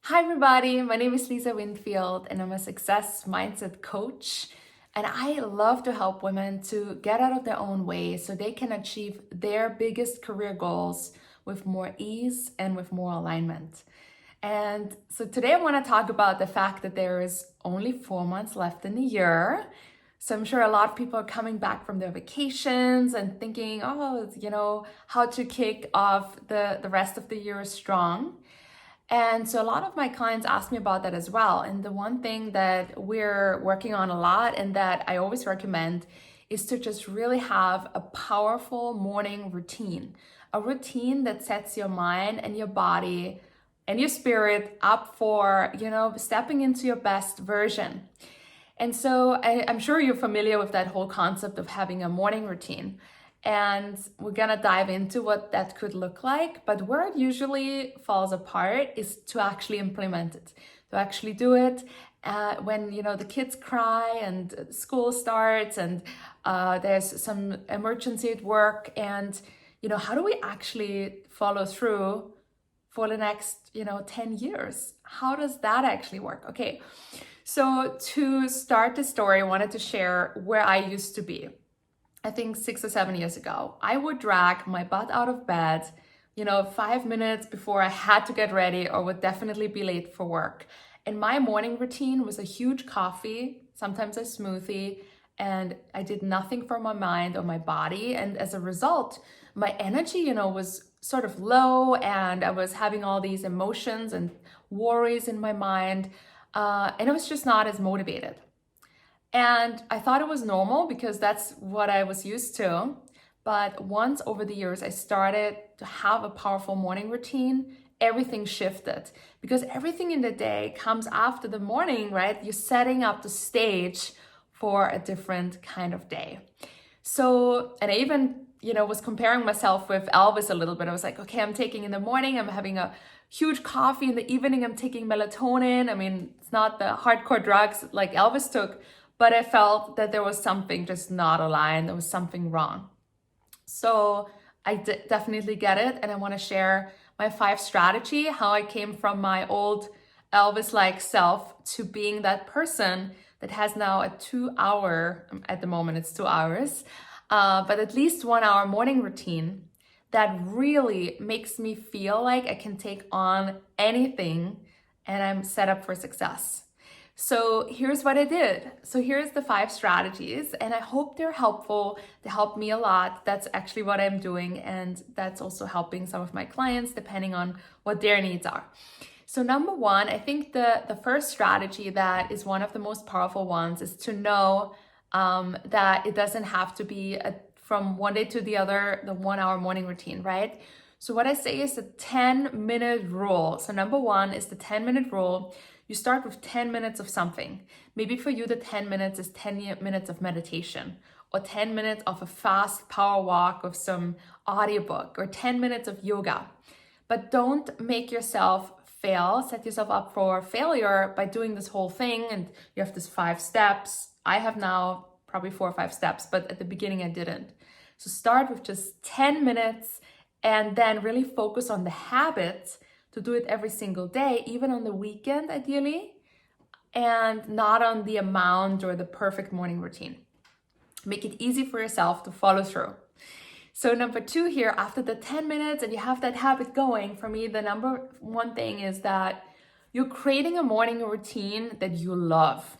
Hi, everybody. My name is Lisa Winfield, and I'm a success mindset coach. And I love to help women to get out of their own way so they can achieve their biggest career goals with more ease and with more alignment. And so today I want to talk about the fact that there is only 4 months left in the year. So I'm sure a lot of people are coming back from their vacations and thinking, how to kick off the rest of the year strong. And so a lot of my clients ask me about that as well. And the one thing that we're working on a lot and that I always recommend is to just really have a powerful morning routine, a routine that sets your mind and your body and your spirit up for, stepping into your best version. And so I'm sure you're familiar with that whole concept of having a morning routine. And we're gonna dive into what that could look like. But where it usually falls apart is to actually implement it, to actually do it when the kids cry and school starts and there's some emergency at work. And how do we actually follow through for the next 10 years? How does that actually work? Okay, so to start the story, I wanted to share where I used to be. I think 6 or 7 years ago, I would drag my butt out of bed, 5 minutes before I had to get ready or would definitely be late for work. And my morning routine was a huge coffee, sometimes a smoothie, and I did nothing for my mind or my body. And as a result, my energy, was sort of low, and I was having all these emotions and worries in my mind, and I was just not as motivated. And I thought it was normal because that's what I was used to. But once over the years, I started to have a powerful morning routine, everything shifted because everything in the day comes after the morning, right? You're setting up the stage for a different kind of day. So, and I even, was comparing myself with Elvis a little bit. I was like, okay, I'm taking in the morning, I'm having a huge coffee. In the evening, I'm taking melatonin. I mean, it's not the hardcore drugs like Elvis took, but I felt that there was something just not aligned. There was something wrong. So I definitely get it. And I want to share my 5 strategy, how I came from my old Elvis-like self to being that person that has now a 2 hour, at the moment it's 2 hours, but at least 1 hour morning routine that really makes me feel like I can take on anything and I'm set up for success. So here's what I did. So here's the 5 strategies, and I hope they're helpful. They help me a lot. That's actually what I'm doing, and that's also helping some of my clients depending on what their needs are. So number 1, I think the first strategy that is one of the most powerful ones is to know that it doesn't have to be from one day to the other, the 1 hour morning routine, right? So what I say is the 10-minute rule. So number 1 is the 10-minute rule. You start with 10 minutes of something. Maybe for you, the 10 minutes is 10 minutes of meditation, or 10 minutes of a fast power walk with some audiobook, or 10 minutes of yoga. But don't make yourself fail, set yourself up for failure by doing this whole thing. And you have this 5 steps. I have now probably 4 or 5 steps, but at the beginning I didn't. So start with just 10 minutes and then really focus on the habit to do it every single day, even on the weekend, ideally, and not on the amount or the perfect morning routine. Make it easy for yourself to follow through. So number 2 here, after the 10 minutes and you have that habit going, for me, the number 1 thing is that you're creating a morning routine that you love.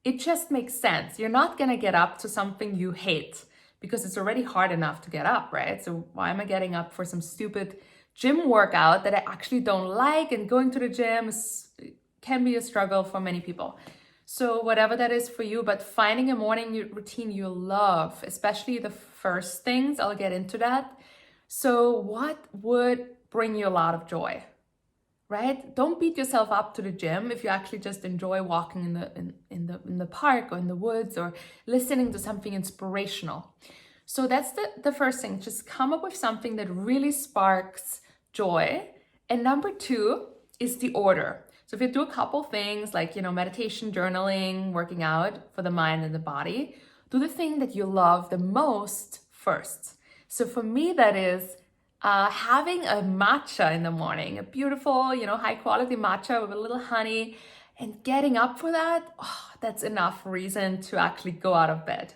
It just makes sense. You're not gonna get up to something you hate because it's already hard enough to get up, right? So why am I getting up for some stupid gym workout that I actually don't like? And going to the gym can be a struggle for many people. So whatever that is for you, but finding a morning routine you love, especially the first things, I'll get into that. So what would bring you a lot of joy, right? Don't beat yourself up to the gym if you actually just enjoy walking in the park or in the woods or listening to something inspirational. So that's the first thing. Just come up with something that really sparks joy. And number 2 is the order. So if you do a couple things like, meditation, journaling, working out for the mind and the body, do the thing that you love the most first. So for me, that is Having a matcha in the morning, a beautiful, high quality matcha with a little honey, and getting up for that, oh, that's enough reason to actually go out of bed.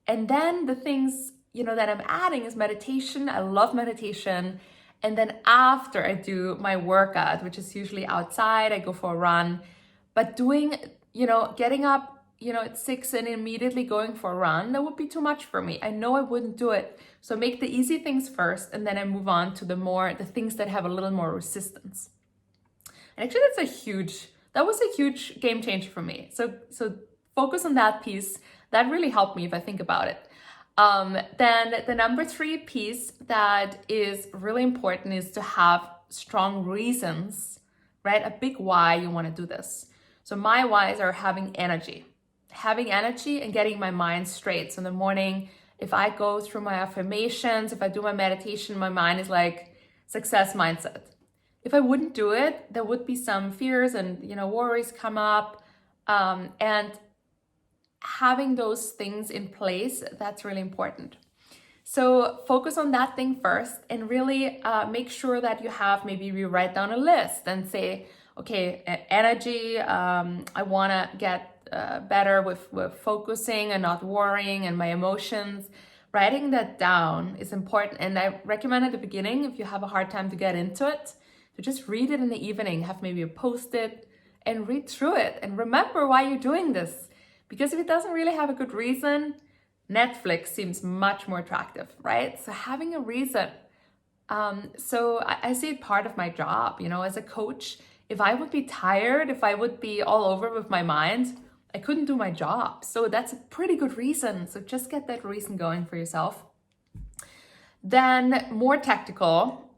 And then the things, that I'm adding is meditation. I love meditation. And then after I do my workout, which is usually outside, I go for a run. But doing, getting up, at 6 and immediately going for a run, that would be too much for me. I know I wouldn't do it. So make the easy things first, and then I move on to the things that have a little more resistance. And actually that was a huge game changer for me. So focus on that piece. That really helped me if I think about it. Then the number 3 piece that is really important is to have strong reasons, right? A big why you want to do this. So my whys are having energy and getting my mind straight. So in the morning, if I go through my affirmations, if I do my meditation, my mind is like success mindset. If I wouldn't do it, there would be some fears and, worries come up. And having those things in place, that's really important. So focus on that thing first, and really make sure that you write down a list and say, okay, energy, I want to get better with focusing and not worrying, and my emotions. Writing that down is important. And I recommend at the beginning, if you have a hard time to get into it, to just read it in the evening, have maybe a post-it and read through it and remember why you're doing this. Because if it doesn't really have a good reason, Netflix seems much more attractive, right? So having a reason. So I see it part of my job, as a coach. If I would be tired, if I would be all over with my mind, I couldn't do my job. So that's a pretty good reason. So just get that reason going for yourself. Then more tactical,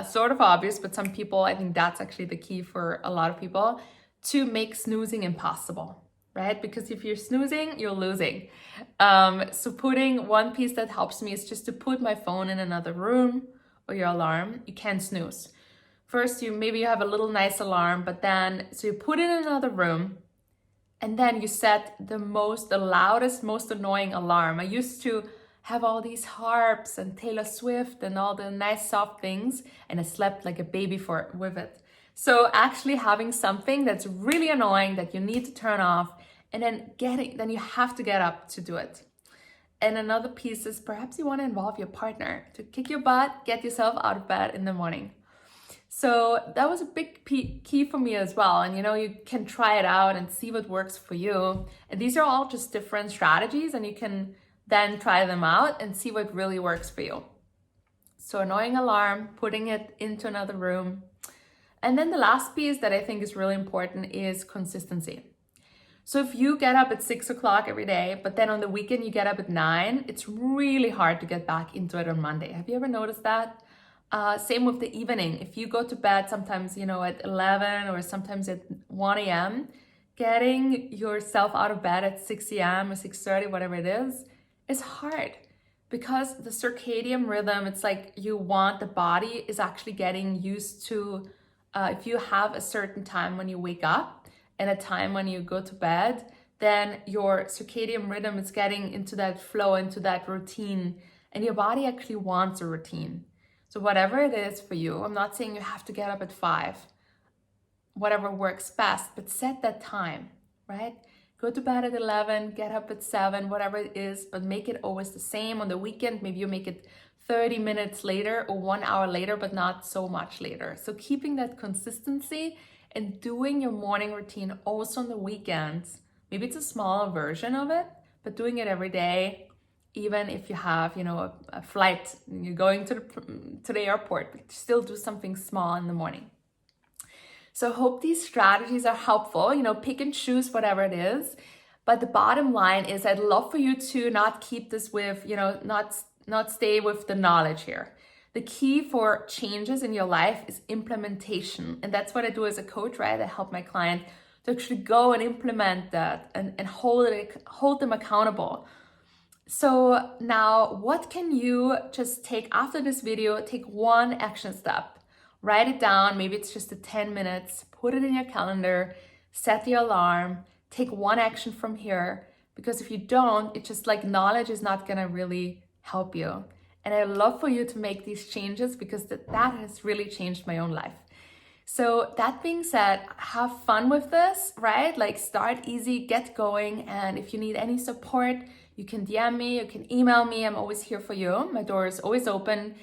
sort of obvious, but some people, I think that's actually the key for a lot of people, to make snoozing impossible. Right? Because if you're snoozing, you're losing. So putting one piece that helps me is just to put my phone in another room, or your alarm. You can't snooze. First, maybe you have a little nice alarm, but then, so you put it in another room, and then you set the loudest, most annoying alarm. I used to have all these harps and Taylor Swift and all the nice soft things, and I slept like a baby with it. So actually having something that's really annoying that you need to turn off, and then you have to get up to do it. And another piece is perhaps you want to involve your partner to kick your butt, get yourself out of bed in the morning. So that was a big key for me as well. And you can try it out and see what works for you. And these are all just different strategies, and you can then try them out and see what really works for you. So annoying alarm, putting it into another room. And then the last piece that I think is really important is consistency. So if you get up at 6 o'clock every day, but then on the weekend you get up at 9, it's really hard to get back into it on Monday. Have you ever noticed that? Same with the evening. If you go to bed sometimes, at 11 or sometimes at 1 a.m., getting yourself out of bed at 6 a.m. or 6:30, whatever it is hard. Because the circadian rhythm, it's like the body is actually getting used to, if you have a certain time when you wake up and a time when you go to bed, then your circadian rhythm is getting into that flow, into that routine, and your body actually wants a routine. So whatever it is for you, I'm not saying you have to get up at 5, whatever works best, but set that time, right? Go to bed at 11, get up at 7, whatever it is, but make it always the same. On the weekend, maybe you make it 30 minutes later or 1 hour later, but not so much later. So keeping that consistency and doing your morning routine also on the weekends. Maybe it's a smaller version of it, but doing it every day, even if you have, a flight, you're going to the airport, but still do something small in the morning. So I hope these strategies are helpful, pick and choose whatever it is. But the bottom line is I'd love for you to not keep this with, not stay with the knowledge here. The key for changes in your life is implementation. And that's what I do as a coach, right? I help my client to actually go and implement that and hold them accountable. So now what can you just take after this video? Take one action step, write it down. Maybe it's just 10 minutes, put it in your calendar, set the alarm, take one action from here. Because if you don't, it's just like knowledge is not gonna really help you. And I love for you to make these changes because that has really changed my own life. So that being said, have fun with this, right? Like start easy, get going. And if you need any support, you can DM me, you can email me. I'm always here for you. My door is always open.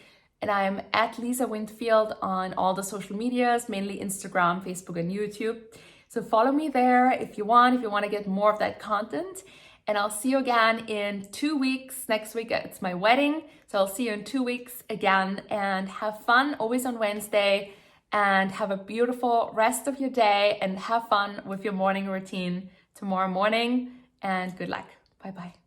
And I'm at Lisa Windfield on all the social medias, mainly Instagram, Facebook, and YouTube. So follow me there if you want to get more of that content. And I'll see you again in 2 weeks. Next week, it's my wedding. So I'll see you in 2 weeks again, and have fun always on Wednesday, and have a beautiful rest of your day, and have fun with your morning routine tomorrow morning, and good luck. Bye-bye.